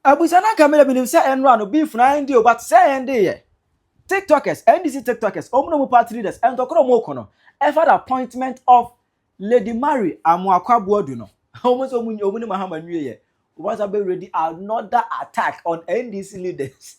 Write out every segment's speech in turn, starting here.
Abusana kamera binim say enra no beef na ndi o but say ende ye. TikTokers, NDC TikTokers, Omuno party leaders, and Tokoro Mokono, effort appointment of Lady Mary Amuakwa Boaduno. Almost Omuni Mahama New Year. Was about ready another attack on NDC leaders.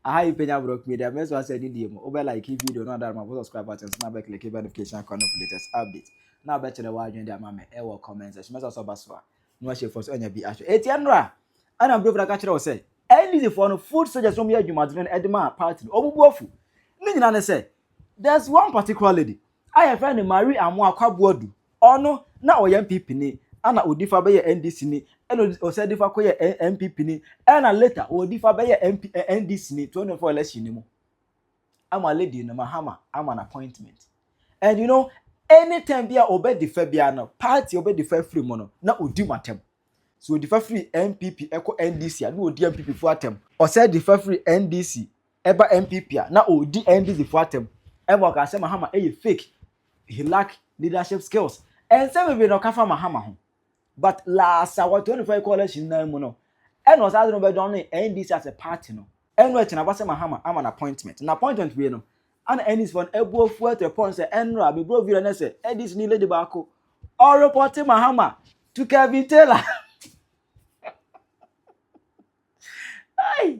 I Penyah broke me. The mess was said in the over like if video, not that my subscribe button, snap back, click notification, corner for latest updates. Now better the wide and their mamma, ever comments, as much as Baswa. No shame for any be actually. Etienra, and I'm broke like I catcher say. NDC for no food soldiers from here, you might do an Edma party. Obuofu. Nina say, there's one particular lady. I have friend Mary Amuakwa Boadu. Oh no, now young people ni. Ana odifa be NDC ni. Eno ose difa ko ye MPP ni. Ana later odifa be ye NDC ni 24 election ni mo. I'm a lady in Mahama. I'm an appointment. And you know, anytime bia obe difa bia no, party obe difa free mono, na odi matem. So the free MPP echo NDC and odi MPP for atem. Or said the free NDC eba MPP na odi NDC for atem. Eba ka say Mahama fake. He lack leadership skills. And some we no ka fa Mahama ho. But last our 24 coalition na mu no. And was I don't be done NDC as a party no. And we na say Mahama am an appointment. An appointment we no. And NDC for ebo fu at report say enra be bro view na say NDC ni lady baako. Or reporting Mahama to Kevin Taylor. Ay,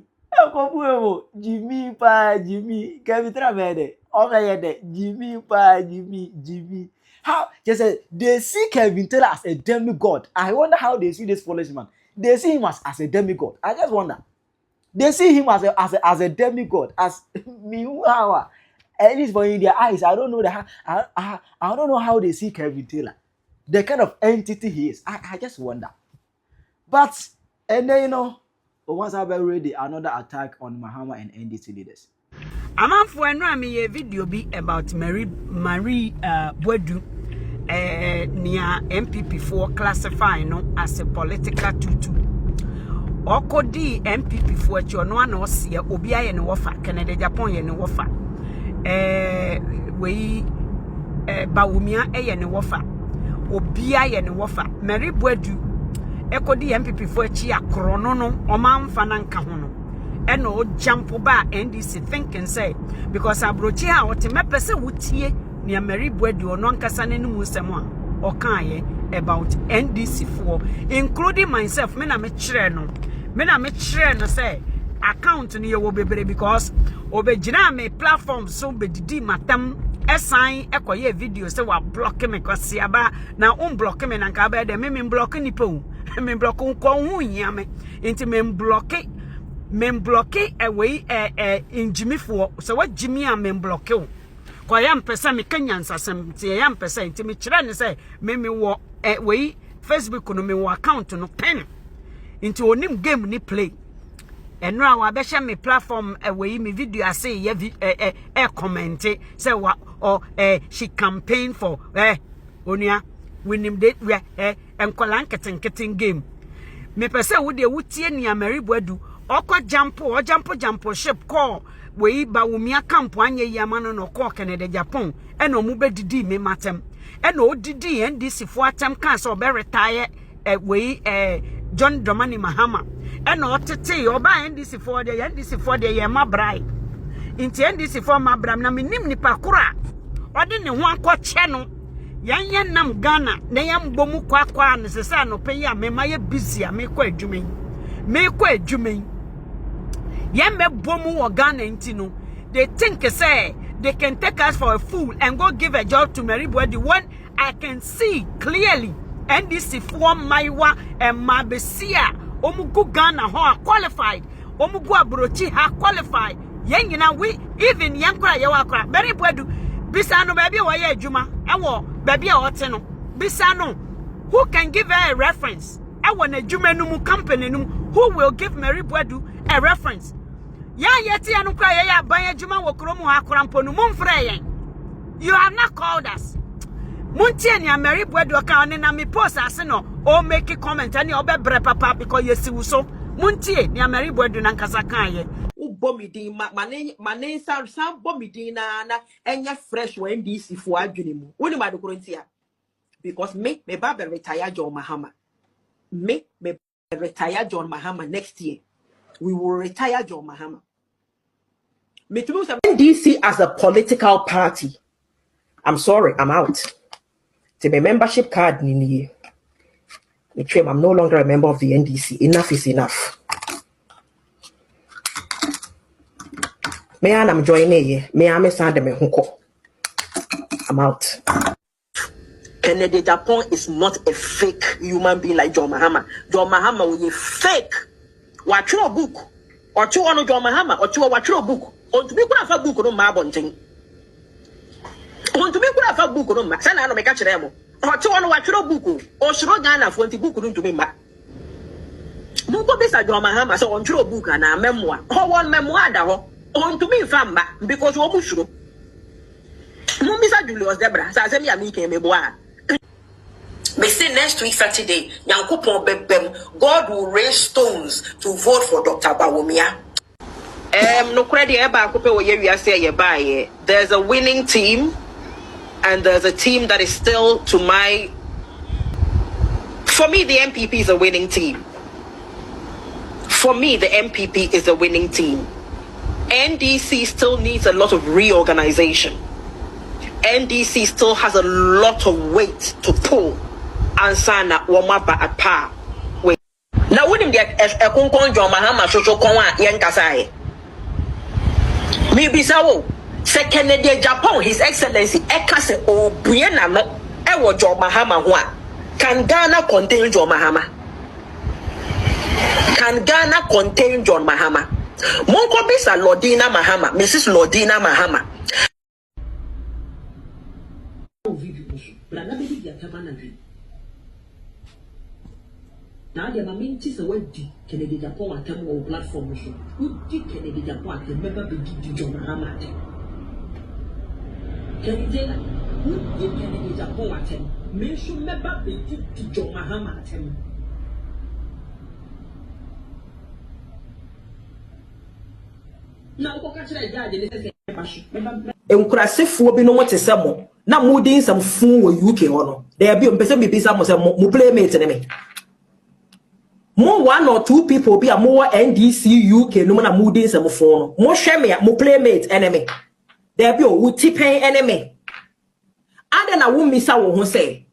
Jimmy pa Jimmy, Kevin Travede, okay, Jimmy. How just say they see Kevin Taylor as a demigod. I wonder how they see this foolish man. They see him as a demigod. I just wonder. They see him as a demigod, as me how at least for in their eyes. I don't know I don't know how they see Kevin Taylor. The kind of entity he is. I just wonder. But and then you know. Once I've ready another attack on Mahama and NDC leaders. I'm on for a video be about Marie Boadu near MPP4 classifying no as a political tutu. Oko di MPP4 cho no ano se obi aye ne wofa Canada Japan ye ne wofa. We Bawumia eye ne wofa. Obi aye ne wofa. Marie Boadu ekodi MPP for echi akrono no omamfa na nka ho no eno jump ba NDC thinking say because abrochi ha wote mepese wutie ne Mary Boadu ono nkasa ne mu nsem a okaye about NDC for including myself me na me kire no say account ni ye wo bebre because obegina me platform so bedidi matam esan ekoye video say wa block me kwase aba na block me na nka ba de me block ni po me block ko hu yame enti me block away injimifo so what jimi a me block o ko yam pesa me kanyansasem tie yam pesa enti me kire ne say me wo we Facebook no me wo account no pen enti onim game ni play eno a wa be share me platform away me video ase ye comment say wa or she campaign for onua winim de we enkola nketenketen game me pese wo de wutie ni Mary Boadu okọ jump ship call we Bawumia camp anye yamano no call Canada Japan eno mu bedidi me matem eno odidi NDC fo atem kan so be retire we John Dramani Mahama eno otete oba NDC fo de ye mabrai inti NDC fo mabram na menim nipa kura ode ne ho akọche no yan nam Ghana na yam bomu kwakwa ne sesa no Penyah me maye busy a me kwa adwumen yan me bomu wo Ghana inti no they think say they can take us for a fool and go give a job to Mary Boadu when I can see clearly NDC for maiwa and mabesia omugu Ghana ho qualified omugu abrochi ha qualified yen nyina we even yankra yewakra Mary Boadu bisa no baby wa ye adwuma ewo baby a wote no bisa no who can give her a reference ewo na adwuma no company no who will give Mary Boadu a reference ya yeti anu kra ye ya ban adwuma wo kromu ha krampo no mumfre yen you have not called us muntie ni Mary Boadu ka one na me post ase no o make comment ani obebre papa because yesi wuso muntie ni Mary Boadu na nkasa kan ye bomidin manen sam bomidin na enya fresh when NDC for adwene mu woni ma do korontia because me ba retire John Mahama me retire John Mahama next year. We will retire John Mahama. NDC as a political party. I'm sorry, I'm out. To my membership card, Nini. I'm no longer a member of the NDC. Enough is enough. Me and I'm joining here. Me and me send me hunko. I'm out. Kennedy Japan is not a fake human being like John Mahama. John Mahama will be fake. Watch your book. Or two on John Mahama. Or two watch your book. On to be good of a book no mabonting. On to be good of a book no ma. Sana no me catch them. Or two on watch your book. Or should Ghana for the book to me ma. Muko bisa John Mahama so on your book and a memoir. How one memoir da ho. On to me famba because you mushro. Mumisa Julius Debra. Sa se mi amike me boa. We say next week Saturday, God will raise stones to vote for Dr. Bawumia. No credit there's a winning team and there's a team that is still to my. For me, the MPP is a winning team. For me, the MPP is a winning team. NDC still needs a lot of reorganization. NDC still has a lot of weight to pull. Ansana womapa at pa. Wait. Now wouldn't get a concon John Mahama social conwa yankasai. Maybe so. Second day Japan, His Excellency Ekase o Brianna no Ewo John Mahama wa. Can Ghana contain John Mahama? Can Ghana contain John Mahama? Monko bisa Lordina Mahama, Mrs. Lordina Mahama. Now the mamenti say what di Kennedy Japan atem on platform so. Who di Kennedy Japan atem member be di John Mahama atem. Kennedy who di Kennedy Japan atem mention member be di John Mahama atem. Now ko ka kire judge ne say enkurasefo bi no mo te semo na mo din sam fun wo UK ho no. There be mpese bi bisa mo say mo playmate ne me. More one or two people be a more NDC UK no na mooding some phone. More share me, more playmate enemy. There be a woody pay enemy. I then a woman miss out who say.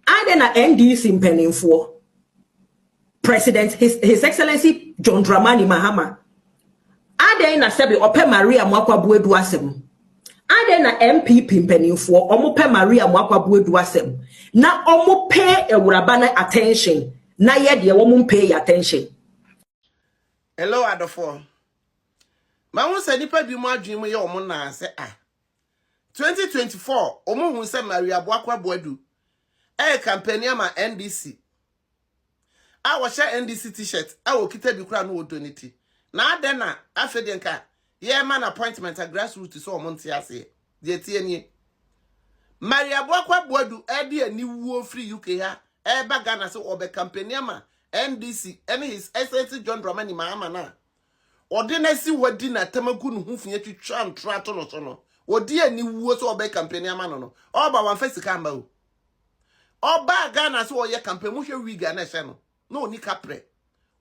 I then a NDC penning for President His Excellency John Dramani Mahama. I then a Sebi Ope Maria Mwakwa Bueduasem. I then a MPP penning for Omope Maria Mwakwa Bueduasem. Na Omo pay a Urabana attention. Na yet ye won't pay attention. Hello, Adolfo. Ma won se nipa bi mu adwin ye omo na se 2024 omo hu se Maria Boakwa Boadu campaign ama NDC. A wo share NDC t-shirt, a wo kita bi kura no wo donate. Na ade na afede nka ye man appointment a grassroots so omo ntia ase. De tie ni. Maria Boakwa Boadu de ani wuo free UK ha. Eba Ghana so obe campaign ama NDC and His Excellency John Dramani Mahama na ordinary wadi na tamagu no hu fia twitwa ntrato no so no odi ani wuo so obe campaign ama no oba wan fasika amba o oba Ghana so oye campaign mu hwe wiga na hye no oni kapre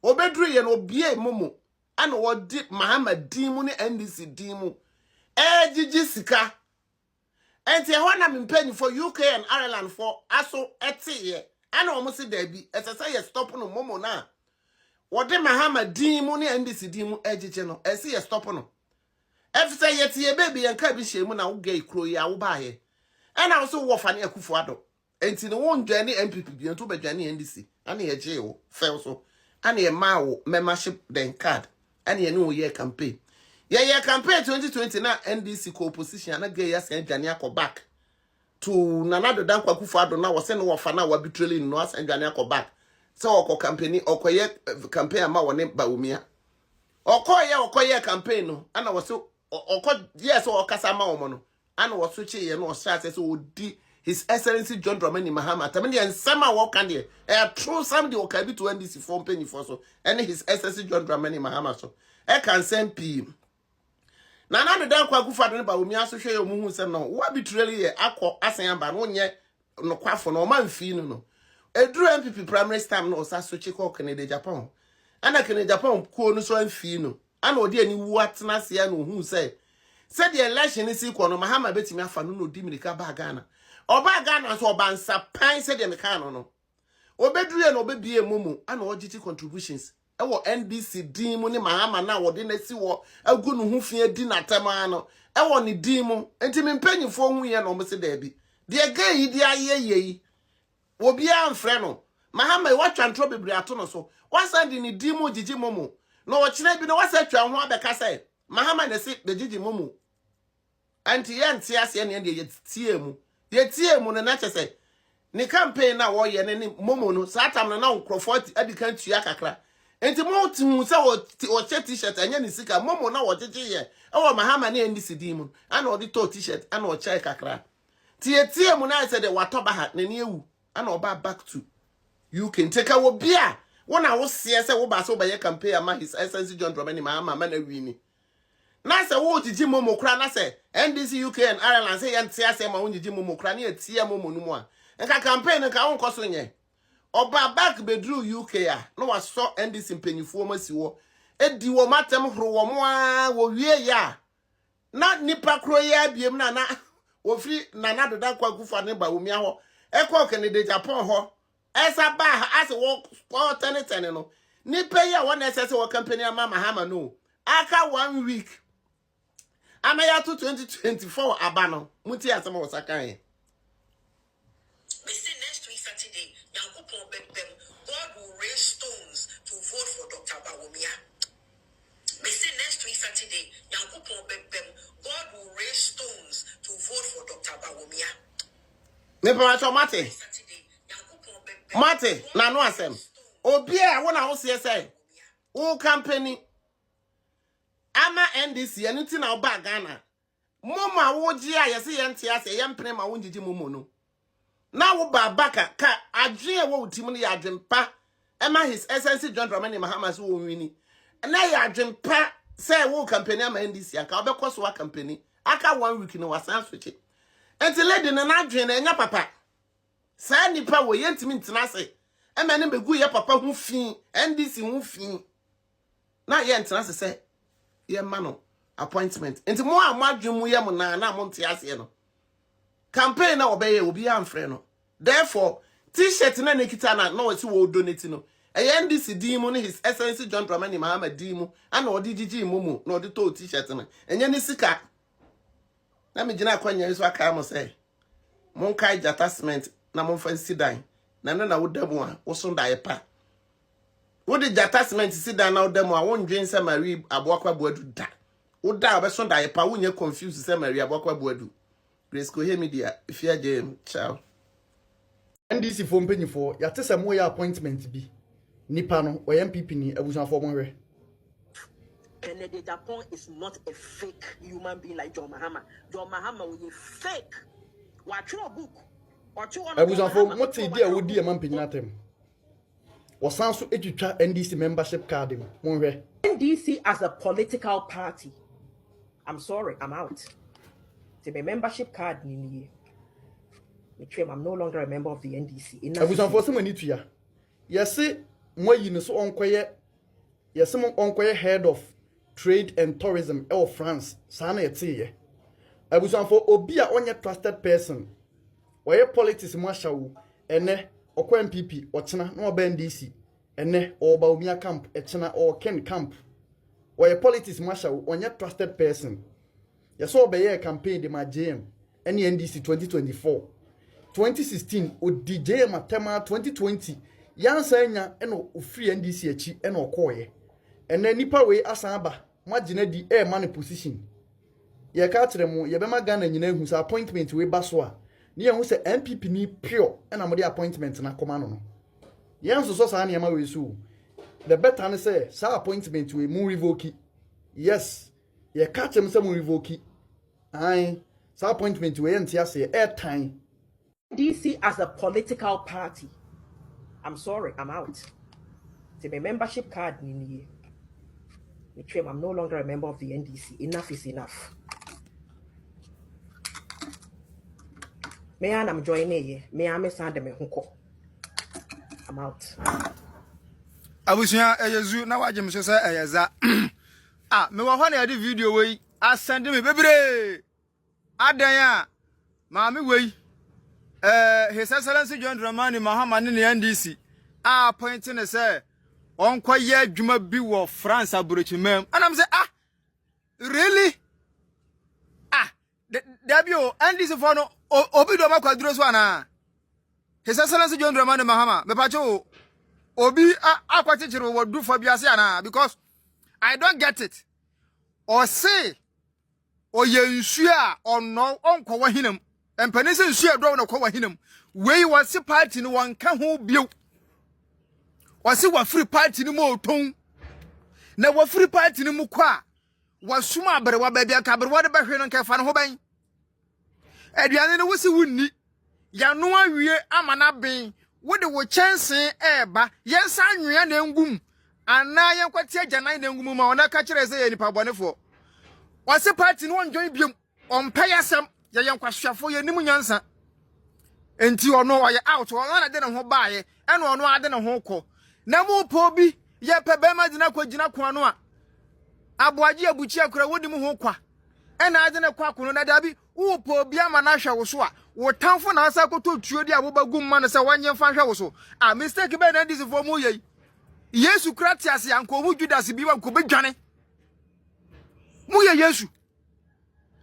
obedru ye no obie momo ana wodi Mahama dimu ni NDC dimu ejiji sika enti ho na mpenyi for UK and Ireland for aso etiye ana omo se dabi esesa ye stop no momo na wode Mahama dimu ni NDC dimu ejije no ese ye stop no efisa ye tie baby yanka bi hyemu na wo gai kro ya wo baaye ana wo so wo fa ne akufo ado enti no won dwane MPP bi ento badwane NDC ana ye je wo fel so ana ye ma wo membership den card ana ye no wo ye campaign ye campaign 2020 na NDC ko opposition ana gai ya se dwane akọ to nanado dan kwakufu ado na wo se no wo fa na wa bitreli no asan dwane akọ back se okọ campaign okoye campaign ama woni Bawumia okoye campaign no ana wo se okọ yes okasa ma wo no ana wo so chi ye no o sha se odi His Excellency John Dramani Mahama tamani ensama wo kan de true some de okabi to NDC form penny for so and His Excellency John Dramani Mahama so can send P na na dan kwa gufa do Bawumia so hwe yo mu hu se no wa bitreli ye akọ asan aba no nye no kwafo no man fi no Edru MPP primary stam no sa switch ko Canada Japan. Ana Canada Japan ko no so amfi no. Ana odi ani wu atena se ya no hu say. Said the election is equal no Mahama betimi afa no di mirika ba Ghana. Oba Ghana so oba nsapan said the mekano no. Obedru ya no obebie momo ana ogiti contributions. Ewo NDC din mu ni Mahama na wode na si wo agu no hu fie di natama no. Ewo ni din mu enti mempanyifo hu ye no mo se da bi. De ga yi di aye obi amfre no Mahama watwa ntro bebre ato no so wasandi ni din mu jiji momo no wo kire bi no wasatwa ho abeka sai Mahama na se be jiji momo anti ye nti ase ne de ye tie mu no na chese ni campaign na wo ye ne momo no satam na nkrofo adikan tua kakra enti mo timu se wo che t-shirt anya ni sika momo na wo jeje ye e wo Mahama na NDC din mu ana wo di to t-shirt ana wo che kakra tie mu na se de watoba ha na ni ewu ana oba back to you can take a bia wona wo se se wo ba so ba ye campaign ama his excellency John Dramani Mahama na wini na se wo jiji momo kra na se NDC UK and Ireland say yente ase ma wo jiji momo kra na etie momo nu mu a nka campaign nka won koso nye oba back bedru UK a no wa so NDC mpanyifo masi wo edi wo matem horo wo mo a wo wie ya na nipa kro ya biem na wo firi na doda kwa kufa ne ba wo mi aho ekọ Canada Japan ho esa ba as wo ten no ni pay ya one ss wo company ama Mahama no aka 1 week amaya to 2024 abano muti asema wo sakan ye we say next week Saturday Yankopon bebem God will raise stones to vote for Dr. Bawumia. We say next week Saturday Yankopon bebem God will raise stones to vote for Dr. Bawumia. ne pa cho mate na no asem obi a wona wo se say wo company ama NDC anything na oba Ghana momo a wo gi a yese ye ntia ase ye mpene ma wo ngigi momo no na wo ba baka ka adwen wo utim no ya adwempa ema his excellency John Dramani Mahama so wo wini na ya adwempa say wo company ama NDC aka obekoso wa company aka 1 week no wasan switch enti lady na adwen na enya papa sa nipa wo yentimi ntina se ema ne begu ye papa hu fin NDC hu fin na ye ntina se ye ma no appointment enti mo amadwen mu ye mo na mo ntia se no campaign na obeye obi amfre no therefore t-shirt na Nketia na no wati wo donate no NDC din mu ne his excellency John Dramani Mahama din mu ana odi gigi momo na odi to t-shirt na enye ni sika na me gina kwanya so aka mo say mon kai attachment na mon fancy dan na wodamu a wo so dai pa wo de attachment si dan na wodamu a won dwen se Mary aboakwa boadu da wo da obeso dai pa wo nye confuse se Mary aboakwa boadu Grace ko media ifia jam ciao NDC for mpanyifo ya tese mo ya appointment bi nipa no o MPP ni abusanfo mo hwe Penyah Japan is not a fake human being like John Mahama. John Mahama was a fake. Watch your book. abusanfo mo te dia wodi e mampanyina tem wasan so etwitwa NDC membership card mo hwe NDC as a political party. I'm sorry, I'm out. To my membership card I'm no longer a member of the NDC. abusanfo se mani tuya yesi mo yi no so onkoye yesi mo onkoye head of trade and tourism of France sana yetiye abusanfo obi a onye trusted person oye politics mo ahyawo ene okwa MPP ochena na oba NDC ene oba omia camp echena o Ken camp oye politics mo ahyawo onye trusted person yeso obeye campaign de ma JM ene NDC 2024 2016 o DJ matema 2020 yansa nya eno ofri NDC achi eno okoye ene nipa we asaba magina di man position ye ka kire mu ye be ma Ghana nyina hu sa appointment we baso a ne ye hu se MPP ni pure ena mo di appointment na koma no yenso so sa na ma we su the better ne say sa appointment we mu revoke yes ye ka kire mu se mu revoke ai sa appointment we entia se airtime NDC as a political party. I'm sorry, I'm out. To my membership card I'm no longer a member of the NDC. Enough is enough. May I'm joining you. May I miss me I'm out. Abusia eyezu na waje me so say eyeza. Ah, me wo hɔ na yɛde video wei asend me bebre. Adan a maame wei His Excellency John Dramani Mahama ne NDC a pointing ne say onkoye adwuma bi wo France abrochimam. And I'm say really? Dabio NDC for no obi do makwaduro so ana. His Excellency John Dramani Mahama me pacho obi akwatichiro wo du for biase ana because I don't get it. Or say oye nsu a ono onko wa hinam empanise nsu a do no ko wa hinam wei wase party no wanka ho bio wase wa free party no mo ton na wa free party no mu kwa wasuma aberewa ba bia ka aberewa de bahwe no nka fa no ho ban aduane no wosi wunni ya no awie amana ben wode wo chance eba yensa anwea na ngum ana yenkwati agyanan na ngum ma ona ka kire ze ye nipa bonefo wase party no onjoin biom ompayasem ye yenkwahwafo ye nimu nyansa enti ono oye out ono na de ne ho baaye ene ono ade ne ho kɔ na mu po bi ye pebe ma dina kwagina ko no a aboaje abuchi akura wodi mu ho kwa ena ade ne kwa kono na dabi wo po bi ama na hwe wo so a wo tamfo na asa koto tuo di aboba gum ma no se wanye fa hwe wo so a mistake be na ndisi fo mu ye Yesu Kratias yanko mu Judas bi wa ko bedwane mu ye Yesu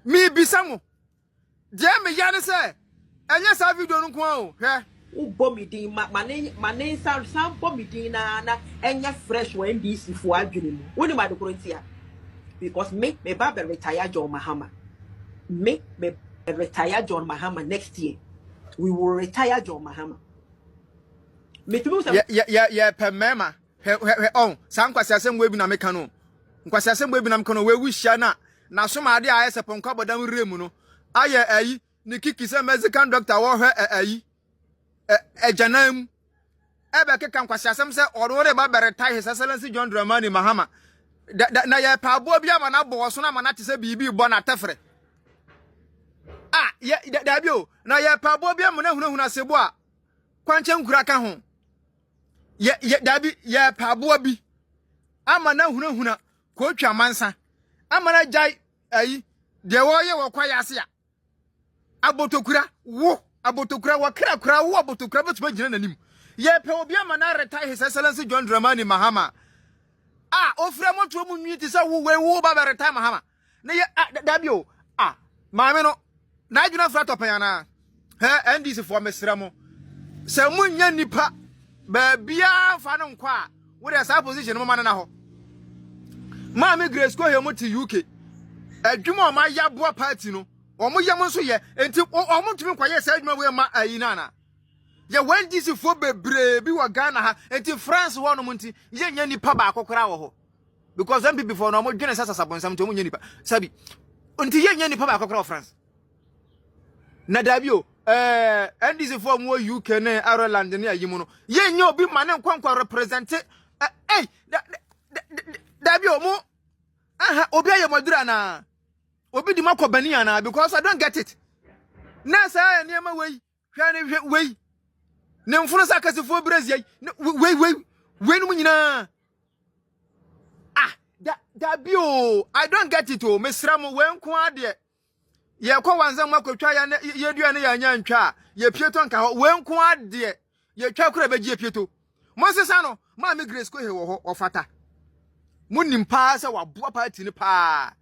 mi bisamu je me ya ne se enye sa video no ko o hwe Ubo mi din mane sam bo mi din na enya fresh when NDC fo adwene mu woni ma de korontia because me ba be retire John Mahama me retire John Mahama next year we will retire John Mahama me to ya pemema he on san kwasi asem we bi na meka no nkwasi asem we bi na meka no we wuhia na so ma de ayese ponko bodam remu no aye ayi ni kiki se Mexican doctor wo hwe ayi ejanam ebe keka nkwasi asem se orore ba retire His Excellency John Dramani Mahama na ya pa bo bia ma na bo so na ma na tese bibi bo na tefre ya dabio na ya pa bo bia mo na hunahuna sebo a kwanche nkura ka ho ya dabi ya pa bo bi ama na hunahuna ko twa mansa ama na jai ayi de wo ye wo kwa yase a abotokura wa kra wo abotokura betuma gina nanim ya pa obi ama na retire His Excellency John Dramani Mahama ofre moto mu nwiti se wo ba retire Mahama na ya dabio maame no na adwuna fra topan na NDC for mesramo se munya nipa ba bia fa no nkwa wo de sa position mo ma na ho maame Grace ko he mo ti UK adwuma o ma ya boa party no o mo yam nso ye enti o mo tumi kwaye sa adwuma we ma ayi na ye NDC for bebre bi wa Ghana ha enti France wo no mo nti ye nya nipa ba akokora wo ho because some people before no mo dwene sasa sabonsam to mo nya nipa sabi enti ye nya nipa ba akokora wo France na dabio NDC for mo UK ne Ireland ne ayimu no ye nya obi ma ne nkwankwa represent dabio mo obi aye modura na obi di makobani ana because I don't get it na say ne ma wei hwe ne wei ne mfunu sakasifo Brazil wei no nyina dabio I don't get it o mesra mo wenko ade ye kwa wanzam akotwa ya ye dua ne ya nya ntwa ye pieto nka ho wenko ade ye twa kura beji pieto mo sesa no ma me Grace ko he wo ho ofata munim pa se waboa party ni pa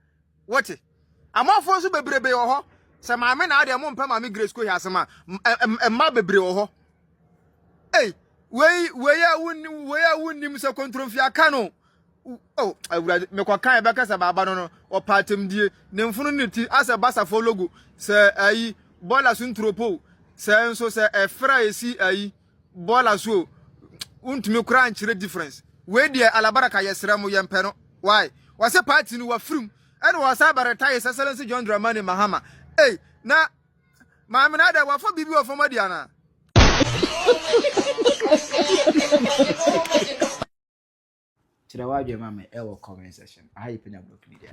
wote amafo so bebrebe wo ho se ma me na ade mo mpa ma me Grace ko he asema emma bebre wo ho we ya wunnim se kontrofi aka no awurade me kwa kan be kasa baba no o patem die ne mfunu ne ti asa basa fo logo se ayi bola sun tropo se enso se efra esi ayi bola so untumi kura nchire difference we die alabaraka yesra mo yempe no why wase party no wa frum ene wasa barata His Excellency John Dramani Mahama na maame na da wa fo bibi wa fo madia na Chira wadwe mame ewo comment section. Ayi Penyah block media.